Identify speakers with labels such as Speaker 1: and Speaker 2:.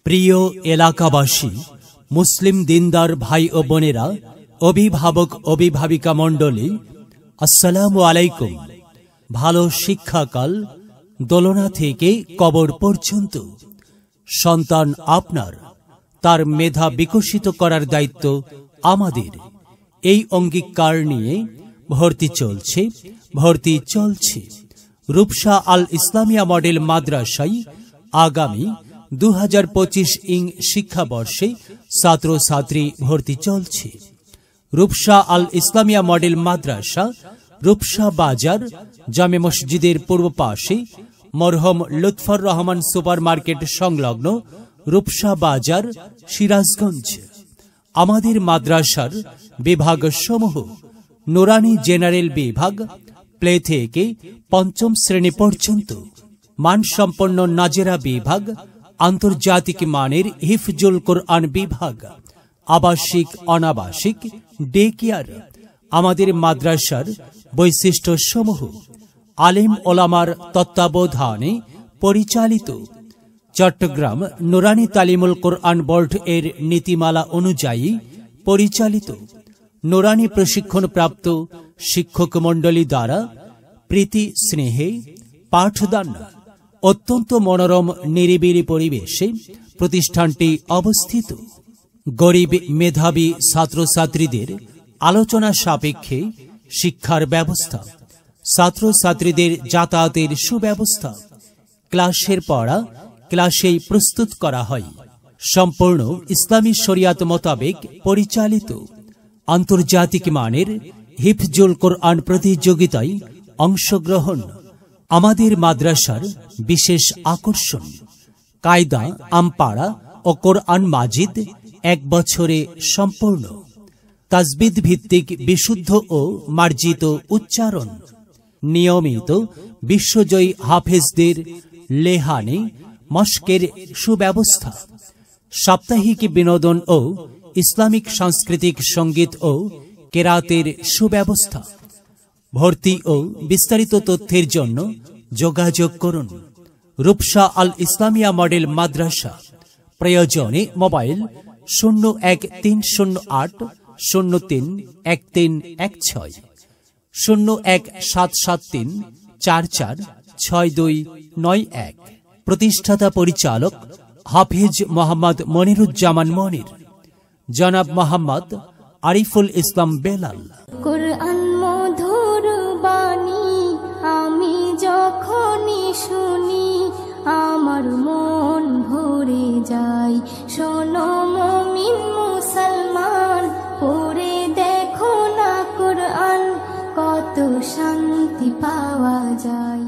Speaker 1: প্রিয় এলাকাবাসী, মুসলিম দিনদার ভাই ও বোনেরা, অভিভাবক অভিভাবিকা মণ্ডলী, আসসালামু আলাইকুম। ভালো শিক্ষাকাল দোলনা থেকে কবর পর্যন্ত সন্তান আপনার, তার মেধা বিকশিত করার দায়িত্ব আমাদের। এই অঙ্গীকার নিয়ে ভর্তি চলছে রূপসা আল ইসলামিয়া মডেল মাদ্রাসায় আগামী 2025 শিক্ষাবর্ষে ছাত্রছাত্রী ভর্তি চলছে। রূপসা আল ইসলামিয়া মডেল মাদ্রাসা রূপসা বাজার জামে মসজিদের পূর্ব পাশে মরহম লুৎফর রহমান সুপার মার্কেট সংলগ্ন রূপসা বাজার, সিরাজগঞ্জ। আমাদের মাদ্রাসার বিভাগ সমূহ: নুরানি জেনারেল বিভাগ, প্লে থেকে পঞ্চম শ্রেণী পর্যন্ত; মানসম্পন্ন নাজেরা বিভাগ, আন্তর্জাতিক মানের হিফজুল কোরআন বিভাগ, আবাসিক অনাবাসিক ডে কেয়ার। আমাদের মাদ্রাসার বৈশিষ্ট্য সমূহ: আলেম ওলামার তত্ত্বাবধানে পরিচালিত, চট্টগ্রাম নুরানি তালিমুল কোরআন বোর্ড এর নীতিমালা অনুযায়ী পরিচালিত, নুরানি প্রশিক্ষণপ্রাপ্ত শিক্ষক মণ্ডলী দ্বারা প্রীতি স্নেহে পাঠদান। অত্যন্ত মনোরম নিরিবিলি পরিবেশে প্রতিষ্ঠানটি অবস্থিত। গরিব মেধাবী ছাত্রছাত্রীদের আলোচনা সাপেক্ষে শিক্ষার ব্যবস্থা, ছাত্রছাত্রীদের যাতায়াতের সুব্যবস্থা, ক্লাসের পড়া ক্লাসেই প্রস্তুত করা হয়, সম্পূর্ণ ইসলামী শরিয়াত মোতাবেক পরিচালিত। আন্তর্জাতিক মানের হিফজুল কোরআন প্রতিযোগিতায় অংশগ্রহণ। আমাদের মাদ্রাসার বিশেষ আকর্ষণ: কায়দা, আমপাড়া ও কোরআন মাজিদ 1 বছরে সম্পূর্ণ, তাজবিদ ভিত্তিক বিশুদ্ধ ও মার্জিত উচ্চারণ, নিয়মিত বিশ্বজয়ী হাফেজদের লেহানে মস্কের সুব্যবস্থা, সাপ্তাহিক বিনোদন ও ইসলামিক সাংস্কৃতিক সঙ্গীত ও কেরাতের সুব্যবস্থা। ভর্তি ও বিস্তারিত তথ্যের জন্য যোগাযোগ করুন রূপসা আল ইসলামিয়া মডেল মাদ্রাসা। প্রয়োজনে মোবাইল 013080 031316, 01773 446291। প্রতিষ্ঠাতা পরিচালক হাফেজ মোহাম্মদ মনিরুজ্জামান মনির, জনাব মোহাম্মদ আরিফুল ইসলাম বেলাল।
Speaker 2: কোরআন মধুর বাণী আমি যখনই শুনি, আমার মন ভরে যায়। শোনো মুমিন মুসলমান, পড়ে দেখো না কোরআন, কত শান্তি পাওয়া যায়।